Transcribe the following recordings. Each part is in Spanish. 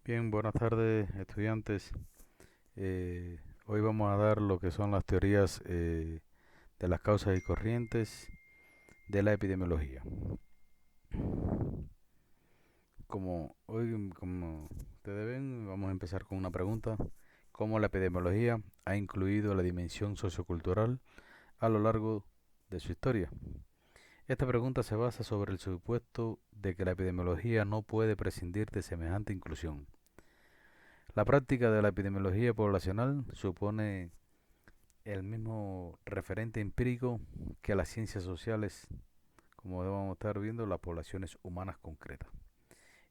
Bien, buenas tardes, estudiantes. Hoy vamos a dar lo que son las teorías de las causas y corrientes de la epidemiología. Como ustedes ven, vamos a empezar con una pregunta. ¿Cómo la epidemiología ha incluido la dimensión sociocultural a lo largo de su historia? Esta pregunta se basa sobre el supuesto de que la epidemiología no puede prescindir de semejante inclusión. La práctica de la epidemiología poblacional supone el mismo referente empírico que las ciencias sociales, como vamos a estar viendo, las poblaciones humanas concretas.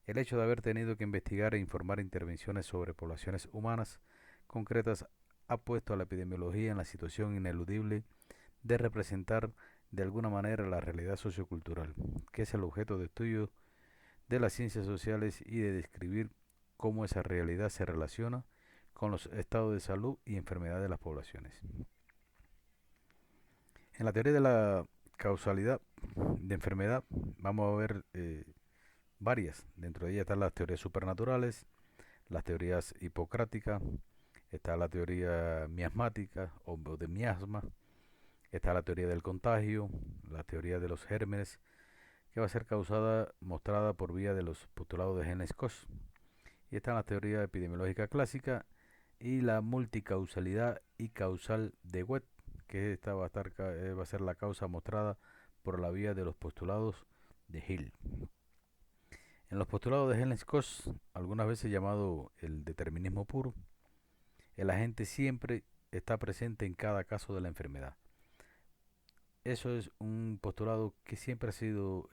El hecho de haber tenido que investigar e informar intervenciones sobre poblaciones humanas concretas ha puesto a la epidemiología en la situación ineludible de representar de alguna manera la realidad sociocultural, que es el objeto de estudio de las ciencias sociales y de describir cómo esa realidad se relaciona con los estados de salud y enfermedad de las poblaciones. En la teoría de la causalidad de enfermedad vamos a ver varias. Dentro de ellas están las teorías supernaturales, las teorías hipocráticas, está la teoría miasmática o de miasma, está la teoría del contagio, la teoría de los gérmenes, que va a ser mostrada por vía de los postulados de Hennes-Koch. Y está la teoría epidemiológica clásica y la multicausalidad y causal de Webb, que esta va a ser la causa mostrada por la vía de los postulados de Hill. En los postulados de Helmholtz, algunas veces llamado el determinismo puro, el agente siempre está presente en cada caso de la enfermedad. Eso es un postulado que siempre ha sido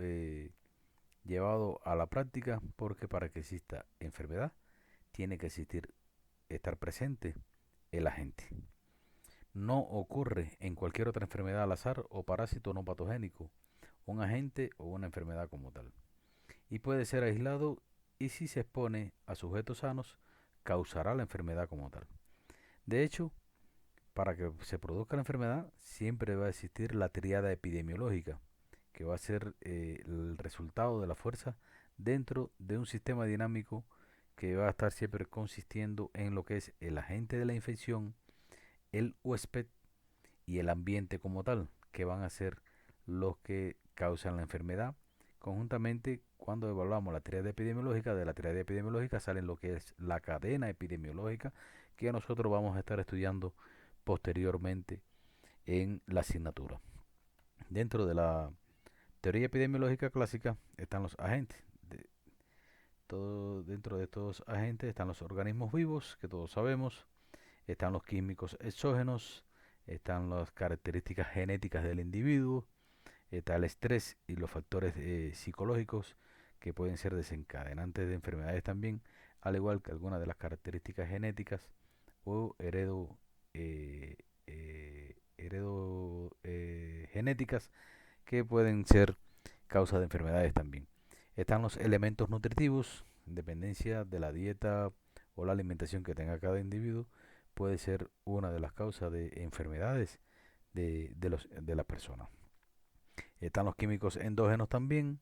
llevado a la práctica porque para que exista enfermedad tiene que estar presente el agente. No ocurre en cualquier otra enfermedad al azar o parásito no patogénico, un agente o una enfermedad como tal. Y puede ser aislado y si se expone a sujetos sanos, causará la enfermedad como tal. De hecho, para que se produzca la enfermedad, siempre va a existir la triada epidemiológica, que va a ser el resultado de la fuerza dentro de un sistema dinámico que va a estar siempre consistiendo en lo que es el agente de la infección, el huésped y el ambiente como tal, que van a ser los que causan la enfermedad. Conjuntamente, cuando evaluamos la teoría epidemiológica, de la teoría epidemiológica sale lo que es la cadena epidemiológica, que nosotros vamos a estar estudiando posteriormente en la asignatura. Dentro de la teoría epidemiológica clásica están los agentes. Dentro de estos agentes están los organismos vivos, que todos sabemos, están los químicos exógenos, están las características genéticas del individuo, está el estrés y los factores psicológicos que pueden ser desencadenantes de enfermedades también, al igual que algunas de las características genéticas o genéticas que pueden ser causa de enfermedades también. Están los elementos nutritivos, en dependencia de la dieta o la alimentación que tenga cada individuo, puede ser una de las causas de enfermedades de la persona. Están los químicos endógenos también,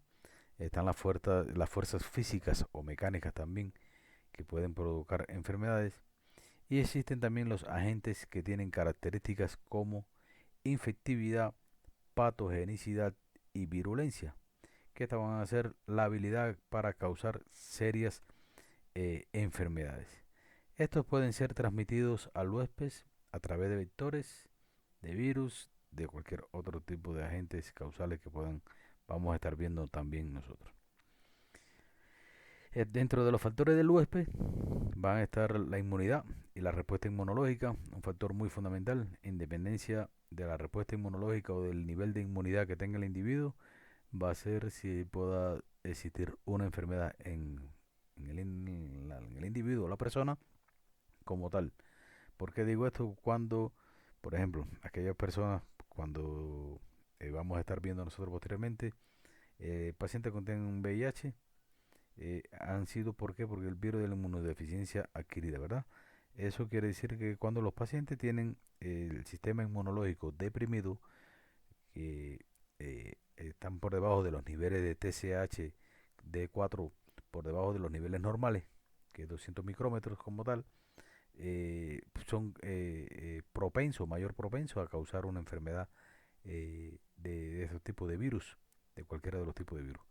están las fuerzas físicas o mecánicas también que pueden provocar enfermedades. Y existen también los agentes que tienen características como infectividad, patogenicidad y virulencia, que esta van a ser la habilidad para causar serias enfermedades. Estos pueden ser transmitidos al huésped a través de vectores, de virus, de cualquier otro tipo de agentes causales que vamos a estar viendo también nosotros. Dentro de los factores del huésped van a estar la inmunidad y la respuesta inmunológica, un factor muy fundamental, en dependencia de la respuesta inmunológica o del nivel de inmunidad que tenga el individuo, va a ser si pueda existir una enfermedad en el individuo o la persona como tal. ¿Por qué digo esto? Cuando, por ejemplo, aquellas personas, cuando vamos a estar viendo nosotros posteriormente, pacientes que tienen un VIH, han sido, ¿por qué? Porque el virus de la inmunodeficiencia adquirida, ¿verdad? Eso quiere decir que cuando los pacientes tienen el sistema inmunológico deprimido, que están por debajo de los niveles de TSH D4, por debajo de los niveles normales, que es 200 micrómetros como tal, son propensos, mayor propensos a causar una enfermedad de esos tipos de virus, de cualquiera de los tipos de virus.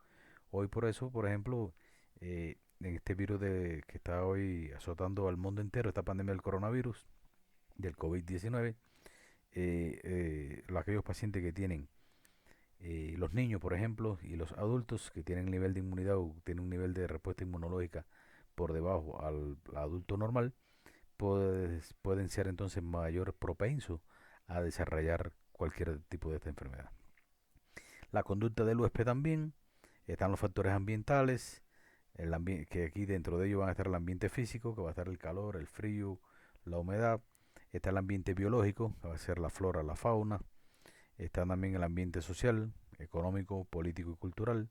Hoy por eso, por ejemplo, en este virus que está hoy azotando al mundo entero, esta pandemia del coronavirus, del COVID-19, aquellos pacientes que tienen, los niños, por ejemplo, y los adultos que tienen nivel de inmunidad o tienen un nivel de respuesta inmunológica por debajo al adulto normal, pueden ser entonces mayor propensos a desarrollar cualquier tipo de esta enfermedad. La conducta del huésped también, están los factores ambientales, que aquí dentro de ellos van a estar el ambiente físico, que va a estar el calor, el frío, la humedad. Está el ambiente biológico, que va a ser la flora, la fauna. Está también el ambiente social, económico, político y cultural.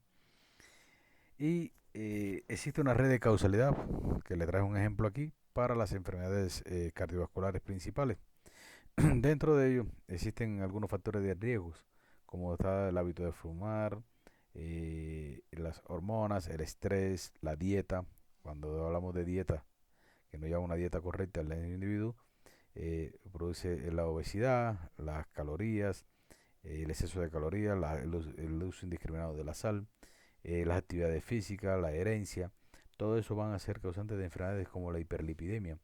Y existe una red de causalidad, que le traje un ejemplo aquí, para las enfermedades cardiovasculares principales. Dentro de ello existen algunos factores de riesgos, como está el hábito de fumar, las hormonas, el estrés, la dieta. Cuando hablamos de dieta, que no lleva una dieta correcta al individuo, produce la obesidad, las calorías, el exceso de calorías, el uso indiscriminado de la sal, las actividades físicas, la herencia. Todo eso van a ser causantes de enfermedades como la hiperlipidemia.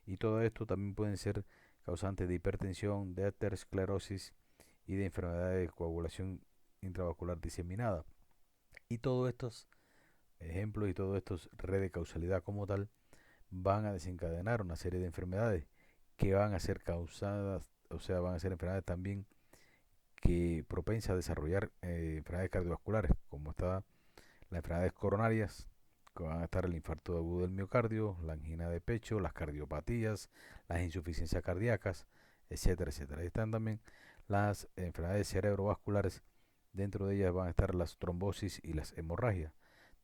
Y todo esto también pueden ser causantes de hipertensión, de aterosclerosis y de enfermedades de coagulación intravascular diseminada. Y todos estos ejemplos y todos estos redes de causalidad como tal van a desencadenar una serie de enfermedades que van a ser causadas, o sea, van a ser enfermedades también que propensas a desarrollar enfermedades cardiovasculares, como está las enfermedades coronarias, que van a estar el infarto agudo del miocardio, la angina de pecho, las cardiopatías, las insuficiencias cardíacas, etcétera, etcétera. Ahí están también las enfermedades cerebrovasculares. Dentro de ellas van a estar las trombosis y las hemorragias.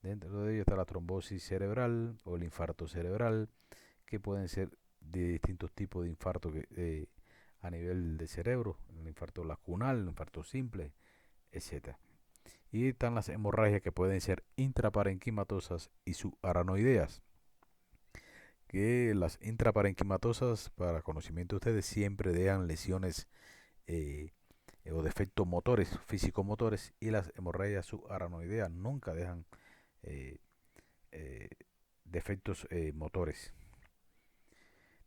Dentro de ellas está la trombosis cerebral o el infarto cerebral, que pueden ser de distintos tipos de infarto a nivel de cerebro, el infarto lacunal, el infarto simple, etcétera. Y están las hemorragias que pueden ser intraparenquimatosas y subaranoideas. Que las intraparenquimatosas, para conocimiento de ustedes, siempre dejan lesiones eh, o defectos motores, físico-motores, y las hemorragias subaranoideas nunca dejan eh, eh, defectos motores.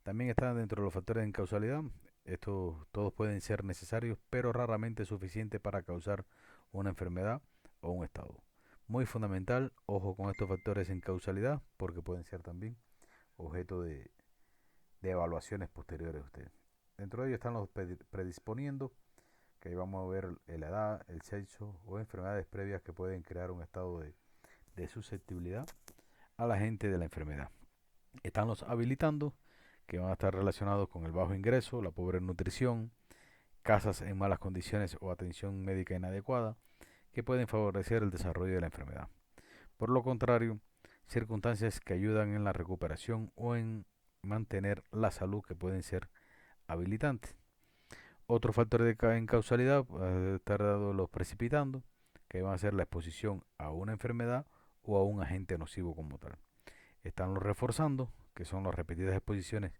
También están dentro de los factores de causalidad. Estos todos pueden ser necesarios, pero raramente suficientes para causar una enfermedad o un estado. Muy fundamental, ojo con estos factores en causalidad, porque pueden ser también objeto de evaluaciones posteriores a ustedes. Dentro de ellos están los predisponiendo, que ahí vamos a ver la edad, el sexo o enfermedades previas que pueden crear un estado de susceptibilidad a la gente de la enfermedad. Están los habilitando, que van a estar relacionados con el bajo ingreso, la pobre nutrición, casas en malas condiciones o atención médica inadecuada, que pueden favorecer el desarrollo de la enfermedad. Por lo contrario, circunstancias que ayudan en la recuperación o en mantener la salud, que pueden ser habilitantes. Otro factor de causalidad puede estar dado los precipitando, que van a ser la exposición a una enfermedad o a un agente nocivo como tal. Están los reforzando, que son las repetidas exposiciones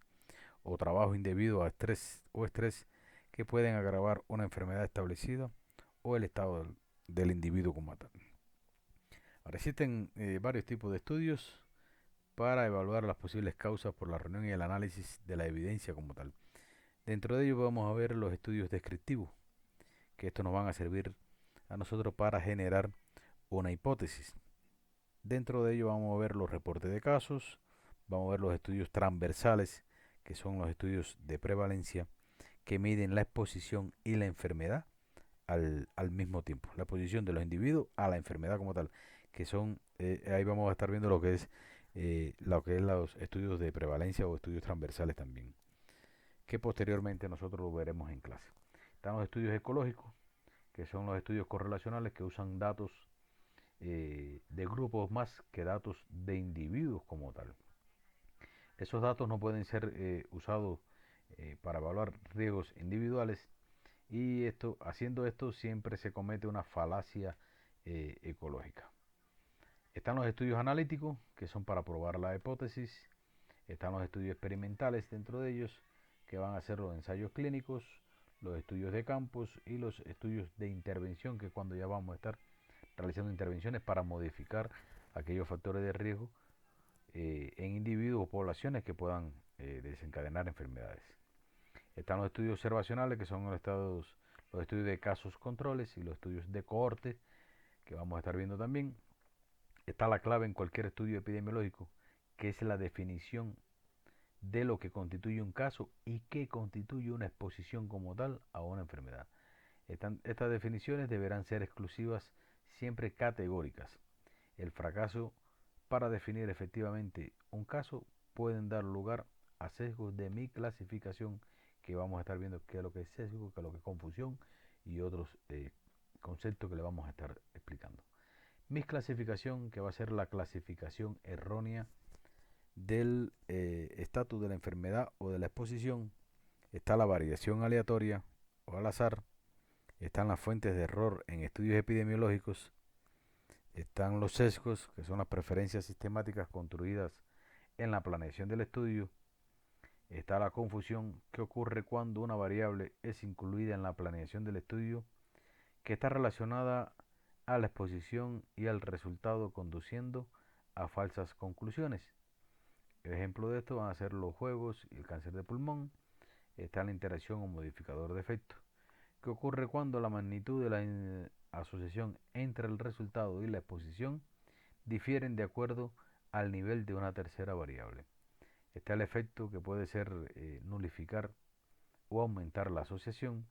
o trabajo indebido a estrés que pueden agravar una enfermedad establecida o el estado del individuo como tal. Ahora existen varios tipos de estudios para evaluar las posibles causas por la reunión y el análisis de la evidencia como tal. Dentro de ellos vamos a ver los estudios descriptivos, que estos nos van a servir a nosotros para generar una hipótesis. Dentro de ello vamos a ver los reportes de casos, vamos a ver los estudios transversales, que son los estudios de prevalencia, que miden la exposición y la enfermedad al mismo tiempo. La exposición de los individuos a la enfermedad como tal, que son, ahí vamos a estar viendo lo que es los estudios de prevalencia o estudios transversales también, que posteriormente nosotros lo veremos en clase. Están los estudios ecológicos, que son los estudios correlacionales que usan datos de grupos más que datos de individuos como tal. Esos datos no pueden ser usados para evaluar riesgos individuales, y haciendo esto siempre se comete una falacia ecológica. Están los estudios analíticos, que son para probar la hipótesis, Están los estudios experimentales dentro de ellos, que van a ser los ensayos clínicos, los estudios de campos y los estudios de intervención, que es cuando ya vamos a estar realizando intervenciones para modificar aquellos factores de riesgo en individuos o poblaciones que puedan desencadenar enfermedades. Están los estudios observacionales, que son los estudios de casos controles y los estudios de cohorte, que vamos a estar viendo también. Está la clave en cualquier estudio epidemiológico, que es la definición de lo que constituye un caso y qué constituye una exposición como tal a una enfermedad. Estas definiciones deberán ser exclusivas, siempre categóricas. El fracaso para definir efectivamente un caso pueden dar lugar a sesgos de mi clasificación, que vamos a estar viendo qué es lo que es sesgo, qué es lo que es confusión y otros conceptos que le vamos a estar explicando. Mi clasificación, que va a ser la clasificación errónea del estatus de la enfermedad o de la exposición. Está la variación aleatoria o al azar. Están las fuentes de error en estudios epidemiológicos. Están los sesgos, que son las preferencias sistemáticas construidas en la planeación del estudio. Está la confusión, que ocurre cuando una variable es incluida en la planeación del estudio, que está relacionada a la exposición y al resultado, conduciendo a falsas conclusiones. El ejemplo de esto van a ser los juegos y el cáncer de pulmón. Está la interacción o modificador de efecto, que ocurre cuando la magnitud de la asociación entre el resultado y la exposición difieren de acuerdo al nivel de una tercera variable. Está el efecto, que puede ser nulificar o aumentar la asociación.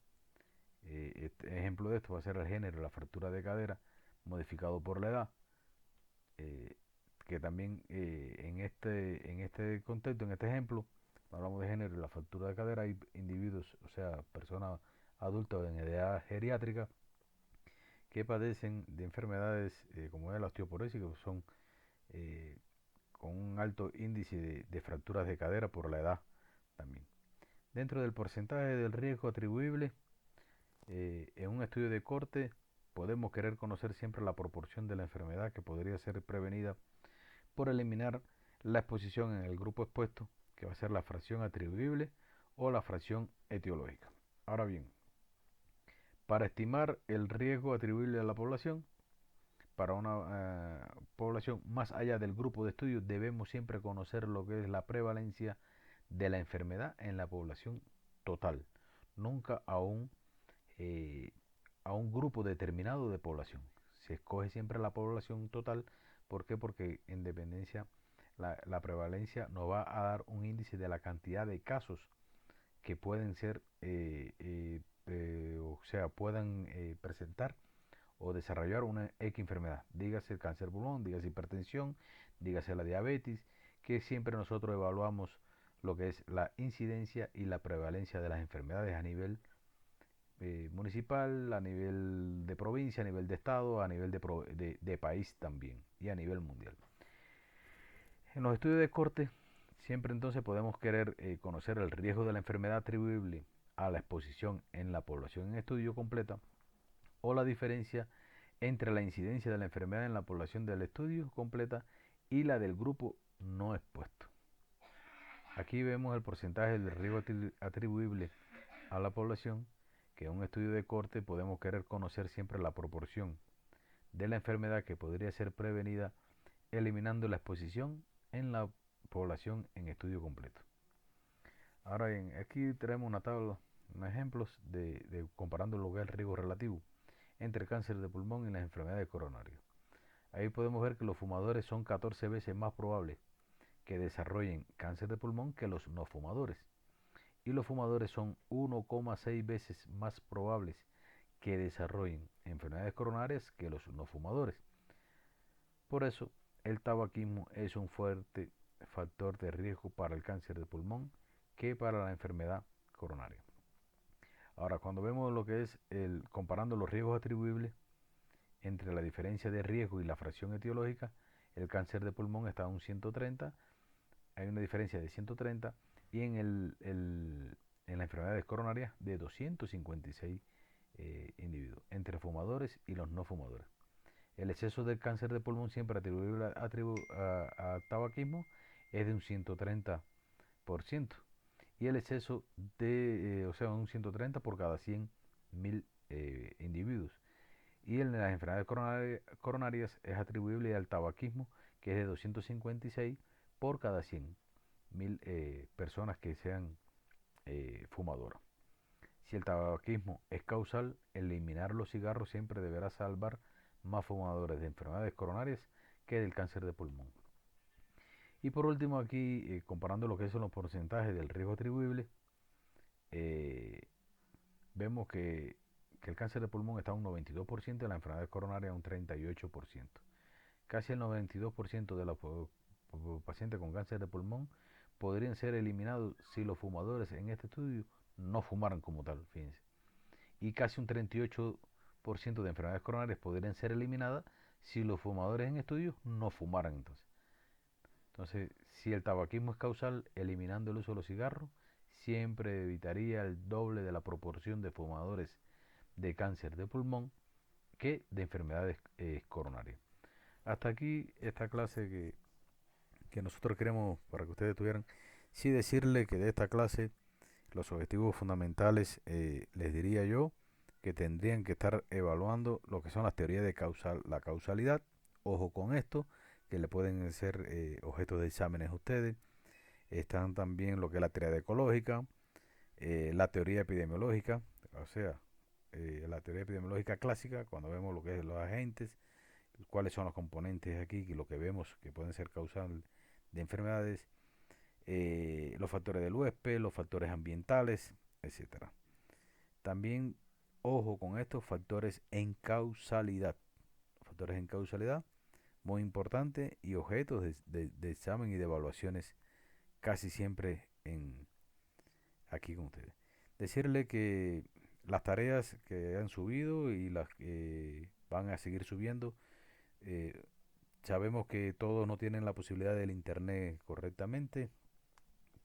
Ejemplo de esto va a ser el género, la fractura de cadera, modificado por la edad. eh, que también en este contexto, en este ejemplo, hablamos de género y la fractura de cadera, hay individuos, o sea, personas adultas en edad geriátrica, que padecen de enfermedades como es la osteoporosis, que son eh, con un alto índice de fracturas de cadera por la edad también. Dentro del porcentaje del riesgo atribuible, en un estudio de corte podemos querer conocer siempre la proporción de la enfermedad que podría ser prevenida por eliminar la exposición en el grupo expuesto, que va a ser la fracción atribuible o la fracción etiológica. Ahora bien, para estimar el riesgo atribuible a la población, para una población más allá del grupo de estudio, debemos siempre conocer lo que es la prevalencia de la enfermedad en la población total, nunca eh, a un grupo determinado de población. Se escoge siempre la población total. ¿Por qué? Porque en dependencia la prevalencia nos va a dar un índice de la cantidad de casos que pueden ser, o sea, puedan presentar o desarrollar una X enfermedad. Dígase el cáncer pulmón, dígase hipertensión, dígase la diabetes, que siempre nosotros evaluamos lo que es la incidencia y la prevalencia de las enfermedades a nivel municipal, a nivel de provincia, a nivel de estado, a nivel de país también y a nivel mundial. En los estudios de corte, siempre entonces podemos querer conocer el riesgo de la enfermedad atribuible a la exposición en la población en estudio completa o la diferencia entre la incidencia de la enfermedad en la población del estudio completa y la del grupo no expuesto. Aquí vemos el porcentaje del riesgo atribuible a la población, que en un estudio de corte podemos querer conocer siempre la proporción de la enfermedad que podría ser prevenida eliminando la exposición en la población en estudio completo. Ahora bien, aquí tenemos una tabla, unos ejemplos de comparando lo que es el riesgo relativo entre el cáncer de pulmón y las enfermedades coronarias. Ahí podemos ver que los fumadores son 14 veces más probables que desarrollen cáncer de pulmón que los no fumadores. Y los fumadores son 1,6 veces más probables que desarrollen enfermedades coronarias que los no fumadores. Por eso, el tabaquismo es un fuerte factor de riesgo para el cáncer de pulmón que para la enfermedad coronaria. Ahora, cuando vemos lo que es comparando los riesgos atribuibles entre la diferencia de riesgo y la fracción etiológica, el cáncer de pulmón está a un 130, hay una diferencia de 130, y en las enfermedades coronarias de 256 individuos, entre fumadores y los no fumadores. El exceso del cáncer de pulmón siempre atribuible a tabaquismo es de un 130%. Y el exceso de, o sea, un 130 por cada 100.000 individuos. Y en las enfermedades coronarias es atribuible al tabaquismo, que es de 256 por cada 100.000 personas que sean fumadoras. Si el tabaquismo es causal, eliminar los cigarros siempre deberá salvar más fumadores de enfermedades coronarias que del cáncer de pulmón. Y por último aquí, comparando lo que son los porcentajes del riesgo atribuible, eh, vemos que el cáncer de pulmón está a un 92% y la enfermedad coronaria a un 38%. Casi el 92% de los pacientes con cáncer de pulmón podrían ser eliminados si los fumadores en este estudio no fumaran como tal, fíjense. Y casi un 38% de enfermedades coronarias podrían ser eliminadas si los fumadores en estudio no fumaran entonces, si el tabaquismo es causal, eliminando el uso de los cigarros, siempre evitaría el doble de la proporción de fumadores de cáncer de pulmón que de enfermedades coronarias. Hasta aquí esta clase que nosotros queremos para que ustedes tuvieran. Sí decirle que de esta clase los objetivos fundamentales les diría yo que tendrían que estar evaluando lo que son las teorías de la causalidad. Ojo con esto, que le pueden ser objeto de exámenes a ustedes. Están también lo que es la teoría ecológica, la teoría epidemiológica, o sea, la teoría epidemiológica clásica, cuando vemos lo que es los agentes, cuáles son los componentes aquí, y lo que vemos que pueden ser causantes de enfermedades, los factores del huésped, los factores ambientales, etcétera. También, ojo con estos factores en causalidad. Factores en causalidad, muy importante, y objetos de examen y de evaluaciones casi siempre aquí con ustedes. Decirle que las tareas que han subido y las que van a seguir subiendo, eh, sabemos que todos no tienen la posibilidad del internet correctamente,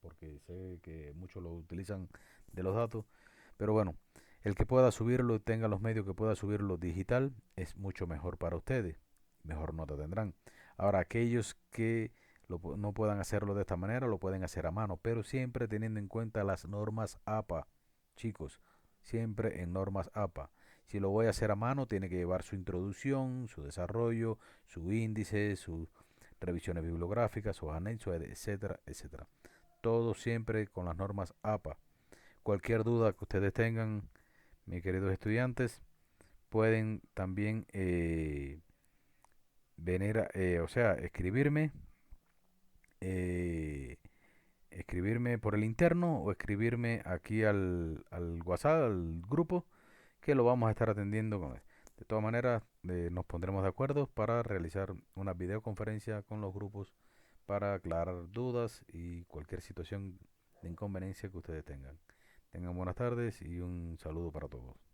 porque sé que muchos lo utilizan de los datos, pero bueno, el que pueda subirlo y tenga los medios que pueda subirlo digital es mucho mejor para ustedes, mejor nota tendrán. Ahora, aquellos que no puedan hacerlo de esta manera, lo pueden hacer a mano, pero siempre teniendo en cuenta las normas APA, chicos, siempre en normas APA. Si lo voy a hacer a mano, tiene que llevar su introducción, su desarrollo, su índice, sus revisiones bibliográficas, sus anexos, etcétera, etcétera. Todo siempre con las normas APA. Cualquier duda que ustedes tengan, mis queridos estudiantes, pueden también venir, o sea, eh, escribirme por el interno o escribirme aquí al WhatsApp, al grupo, que lo vamos a estar atendiendo con él. De todas maneras, nos pondremos de acuerdo para realizar una videoconferencia con los grupos para aclarar dudas y cualquier situación de inconveniencia que ustedes tengan. Tengan buenas tardes y un saludo para todos.